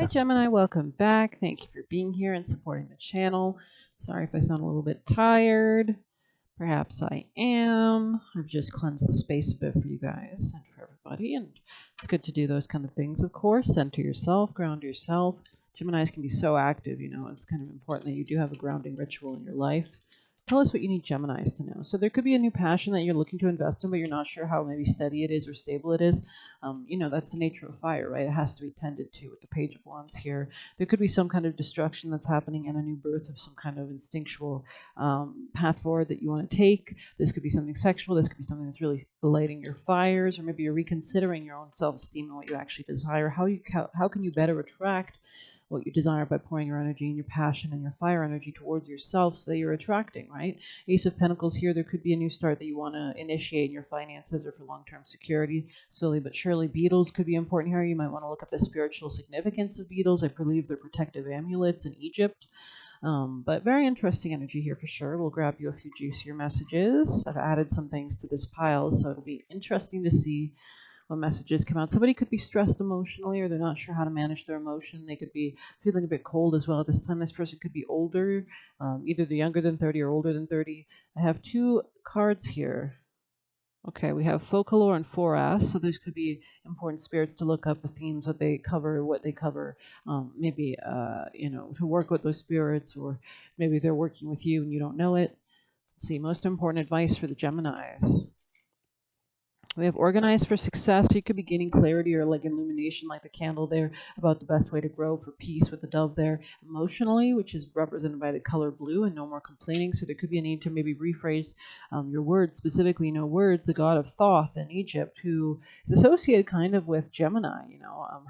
Hi Gemini, welcome back. Thank you for being here and supporting the channel. Sorry if I sound a little bit tired. Perhaps I am. I've just cleansed the space a bit for you guys and for everybody, and it's good to do those kind of things, of course. Center yourself, ground yourself. Geminis can be so active, it's kind of important that you do have a grounding ritual in your life. Tell us what you need Geminis to know. So there could be a new passion that you're looking to invest in, but you're not sure how maybe steady it is or stable it is. That's the nature of fire, right? It has to be tended to with the Page of Wands here. There could be some kind of destruction that's happening and a new birth of some kind of instinctual path forward that you want to take. This could be something sexual. This could be something that's really lighting your fires, or maybe you're reconsidering your own self-esteem and what you actually desire. How can you better attract what you desire by pouring your energy and your passion and your fire energy towards yourself so that you're attracting, right? Ace of Pentacles here, there could be a new start that you want to initiate in your finances or for long-term security. Slowly but surely, beetles could be important here. You might want to look up the spiritual significance of beetles. I believe they're protective amulets in Egypt. But very interesting energy here for sure. We'll grab you a few juicier messages. I've added some things to this pile, so it'll be interesting to see what messages come out. Somebody could be stressed emotionally, or they're not sure how to manage their emotion. They could be feeling a bit cold as well at this time. This person could be older, either they're younger than 30 or older than 30. I have two cards here. Okay, we have folklore and foras, so these could be important spirits to look up the themes that they cover, what they cover, maybe, to work with those spirits, or maybe they're working with you and you don't know it. Let's see, most important advice for the Geminis. We have organized for success. So you could be gaining clarity or like illumination, like the candle there, about the best way to grow, for peace with the dove there. Emotionally, which is represented by the color blue, and no more complaining. So there could be a need to maybe rephrase your words, specifically, words, the god of Thoth in Egypt, who is associated kind of with Gemini,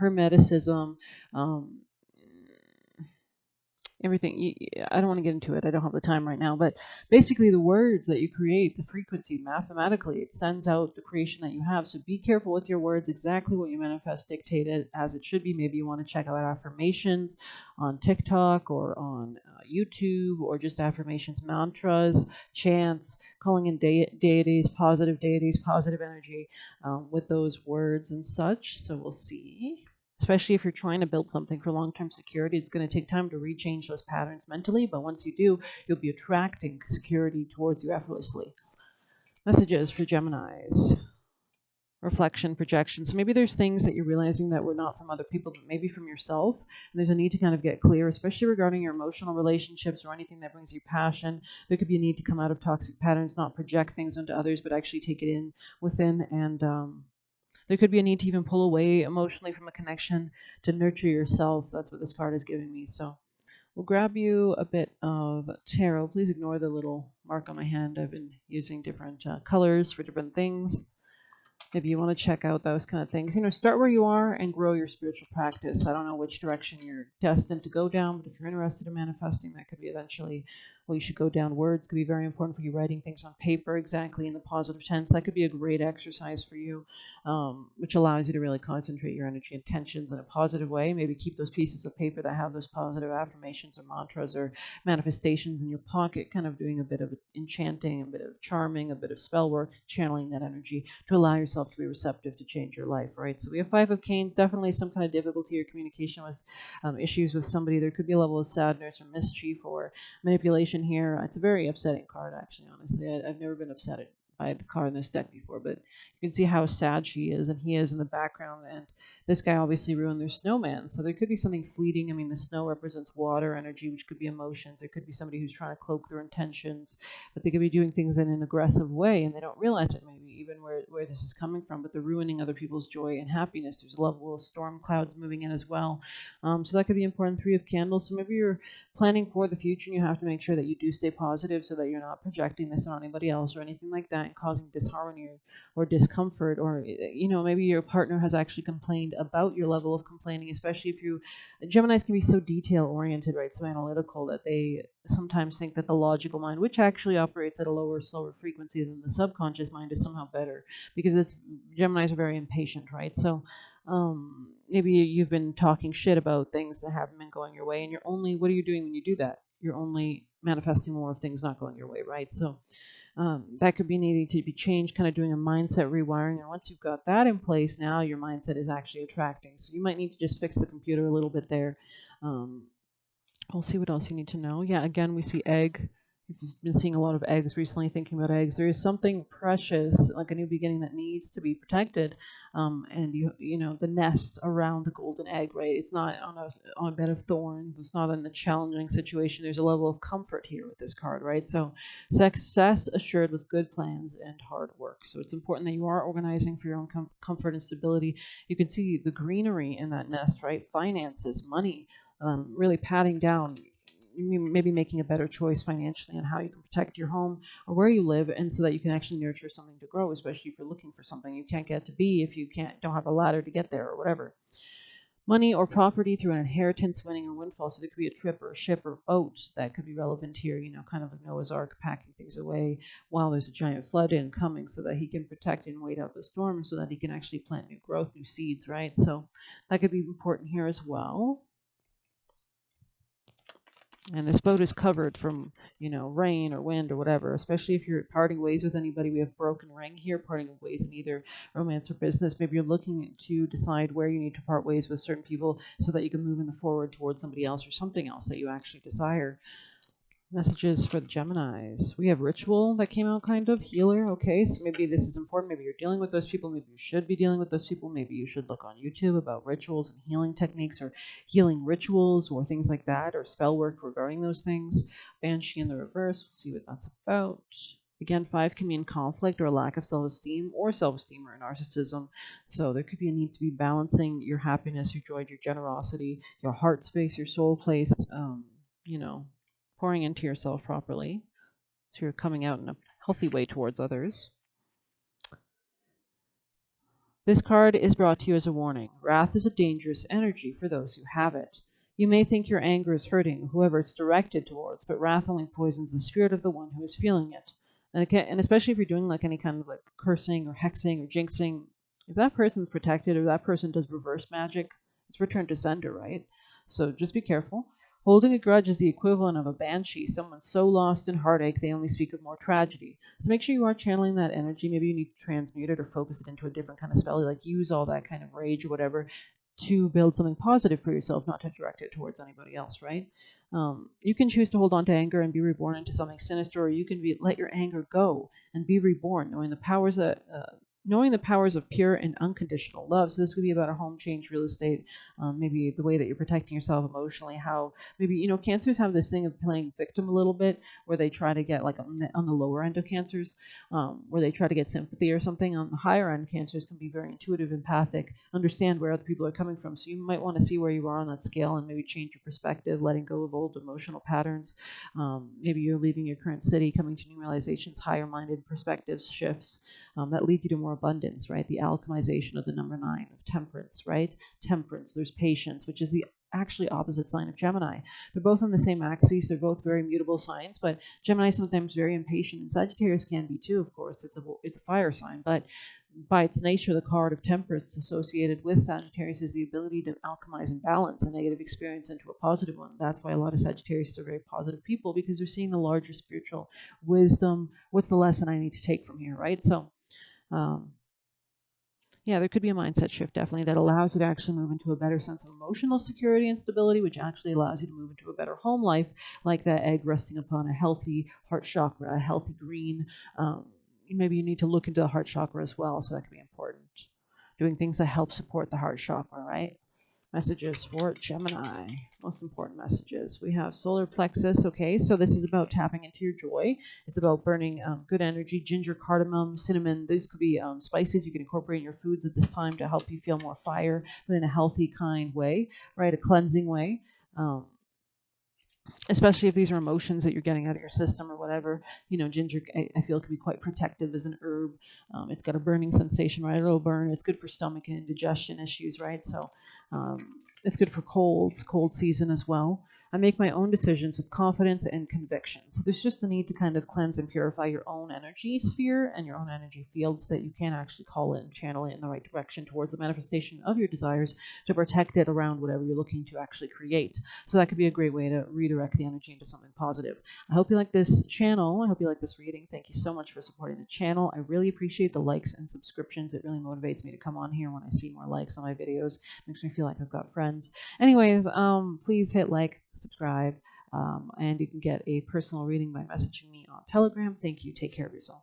hermeticism, um, everything. I don't want to get into it. I don't have the time right now. But basically, the words that you create, the frequency, mathematically, it sends out the creation that you have. So be careful with your words. Exactly what you manifest dictated as it should be. Maybe you want to check out affirmations on TikTok or on YouTube, or just affirmations, mantras, chants, calling in deities, positive energy with those words and such. So we'll see. Especially if you're trying to build something for long-term security, it's going to take time to rechange those patterns mentally, but once you do, you'll be attracting security towards you effortlessly. Messages for Geminis. Reflection, projection. So maybe there's things that you're realizing that were not from other people, but maybe from yourself. And there's a need to kind of get clear, especially regarding your emotional relationships or anything that brings you passion. There could be a need to come out of toxic patterns, not project things onto others, but actually take it in within. And there could be a need to even pull away emotionally from a connection to nurture yourself. That's what this card is giving me. So we'll grab you a bit of tarot. Please ignore the little mark on my hand. I've been using different colors for different things. Maybe you want to check out those kind of things. Start where you are and grow your spiritual practice. I don't know which direction you're destined to go down, but if you're interested in manifesting, that could be eventually well, you should go down. Words could be very important for you, writing things on paper exactly in the positive tense. That could be a great exercise for you, which allows you to really concentrate your energy and tensions in a positive way. Maybe keep those pieces of paper that have those positive affirmations or mantras or manifestations in your pocket, kind of doing a bit of enchanting, a bit of charming, a bit of spell work, channeling that energy to allow yourself to be receptive to change your life, right? So we have Five of Canes, definitely some kind of difficulty or communication with issues with somebody. There could be a level of sadness or mischief or manipulation here. It's a very upsetting card, actually, honestly. I've never been upset by the card in this deck before, but you can see how sad she is and he is in the background, and this guy obviously ruined their snowman. So there could be something fleeting. I mean, the snow represents water energy, which could be emotions. There could be somebody who's trying to cloak their intentions, but they could be doing things in an aggressive way and they don't realize it, maybe even where this is coming from, but they're ruining other people's joy and happiness. There's a level of storm clouds moving in as well. So that could be important. Three of Candles. So maybe you're planning for the future and you have to make sure that you do stay positive so that you're not projecting this on anybody else or anything like that and causing disharmony or discomfort, or maybe your partner has actually complained about your level of complaining, especially if Geminis can be so detail oriented, right, so analytical, that they sometimes think that the logical mind, which actually operates at a lower, slower frequency than the subconscious mind, is somehow better, because Geminis are very impatient, right? So maybe you've been talking shit about things that haven't been going your way, and what are you doing when you do that? you're only manifesting more of things not going your way, right? So that could be needing to be changed, kind of doing a mindset rewiring. And once you've got that in place, now your mindset is actually attracting. So you might need to just fix the computer a little bit there. I'll see what else you need to know. Yeah, again, we see egg. If you've been seeing a lot of eggs recently, thinking about eggs, there is something precious, like a new beginning, that needs to be protected. And you know, the nest around the golden egg, right? It's not on a bed of thorns. It's not in a challenging situation. There's a level of comfort here with this card, right? So success assured with good plans and hard work. So it's important that you are organizing for your own comfort and stability. You can see the greenery in that nest, right? Finances, money, really patting down, maybe making a better choice financially on how you can protect your home or where you live, and so that you can actually nurture something to grow, especially if you're looking for something you can't get to be if you don't have a ladder to get there or whatever. Money or property through an inheritance, winning or windfall. So there could be a trip or a ship or boat that could be relevant here, you know, kind of like Noah's Ark, packing things away while there's a giant flood incoming, so that he can protect and wait out the storm, so that he can actually plant new growth, new seeds, right? So that could be important here as well. And this boat is covered from, you know, rain or wind or whatever, especially if you're parting ways with anybody. We have broken ring here, parting ways in either romance or business. Maybe you're looking to decide where you need to part ways with certain people so that you can move in the forward towards somebody else or something else that you actually desire. Messages for the Geminis. We have ritual that came out, kind of healer. Okay, so maybe this is important. Maybe you're dealing with those people. Maybe you should be dealing with those people. Maybe you should look on YouTube about rituals and healing techniques, or healing rituals, or things like that, or spell work regarding those things. Banshee in the reverse. We'll see what that's about. Again, 5 can mean conflict or a lack of self-esteem, or self-esteem or narcissism. So there could be a need to be balancing your happiness, your joy, your generosity, your heart space, your soul place. You know, pouring into yourself properly, so you're coming out in a healthy way towards others. This card is brought to you as a warning. Wrath is a dangerous energy for those who have it. You may think your anger is hurting whoever it's directed towards, but wrath only poisons the spirit of the one who is feeling it. And especially if you're doing like any kind of like cursing or hexing or jinxing, if that person's protected or that person does reverse magic, it's return to sender, right? So just be careful. Holding a grudge is the equivalent of a banshee, someone so lost in heartache they only speak of more tragedy. So make sure you are channeling that energy. Maybe you need to transmute it or focus it into a different kind of spell, like use all that kind of rage or whatever to build something positive for yourself, not to direct it towards anybody else, right? You can choose to hold on to anger and be reborn into something sinister, or you can let your anger go and be reborn, knowing the powers of pure and unconditional love. So this could be about a home change, real estate, maybe the way that you're protecting yourself emotionally, how maybe, you know, cancers have this thing of playing victim a little bit, where they try to get, like on the lower end of cancers, where they try to get sympathy or something. On the higher end, cancers can be very intuitive, empathic, understand where other people are coming from. So you might want to see where you are on that scale and maybe change your perspective, letting go of old emotional patterns. Maybe you're leaving your current city, coming to new realizations, higher minded perspectives, shifts that lead you to more abundance, right? The alchemization of the number 9 of temperance, right? Temperance, there's patience, which is the actually opposite sign of Gemini. They're both on the same axis. They're both very mutable signs, but Gemini is sometimes very impatient, and Sagittarius can be too, of course. It's a fire sign, but by its nature, the card of temperance associated with Sagittarius is the ability to alchemize and balance a negative experience into a positive one. That's why a lot of Sagittarius are very positive people, because they're seeing the larger spiritual wisdom. What's the lesson I need to take from here, right? So yeah, there could be a mindset shift, definitely, that allows you to actually move into a better sense of emotional security and stability, which actually allows you to move into a better home life, like that egg resting upon a healthy heart chakra, a healthy green. Maybe you need to look into the heart chakra as well, so that could be important. Doing things that help support the heart chakra, right? Messages for Gemini. Most important messages. We have solar plexus. Okay, so this is about tapping into your joy. It's about burning good energy. Ginger, cardamom, cinnamon. These could be spices you can incorporate in your foods at this time to help you feel more fire, but in a healthy, kind way, right? A cleansing way. Especially if these are emotions that you're getting out of your system or whatever. You know, ginger, I feel, can be quite protective as an herb. It's got a burning sensation, right? It'll burn. It's good for stomach and digestion issues, right? So it's good for colds, cold season as well. I make my own decisions with confidence and conviction. So there's just a need to kind of cleanse and purify your own energy sphere and your own energy field so that you can actually call it and channel it in the right direction towards the manifestation of your desires to protect it around whatever you're looking to actually create. So that could be a great way to redirect the energy into something positive. I hope you like this channel. I hope you like this reading. Thank you so much for supporting the channel. I really appreciate the likes and subscriptions. It really motivates me to come on here when I see more likes on my videos. Makes me feel like I've got friends. Anyways, please hit like, subscribe, and you can get a personal reading by messaging me on Telegram. Thank you. Take care of yourself.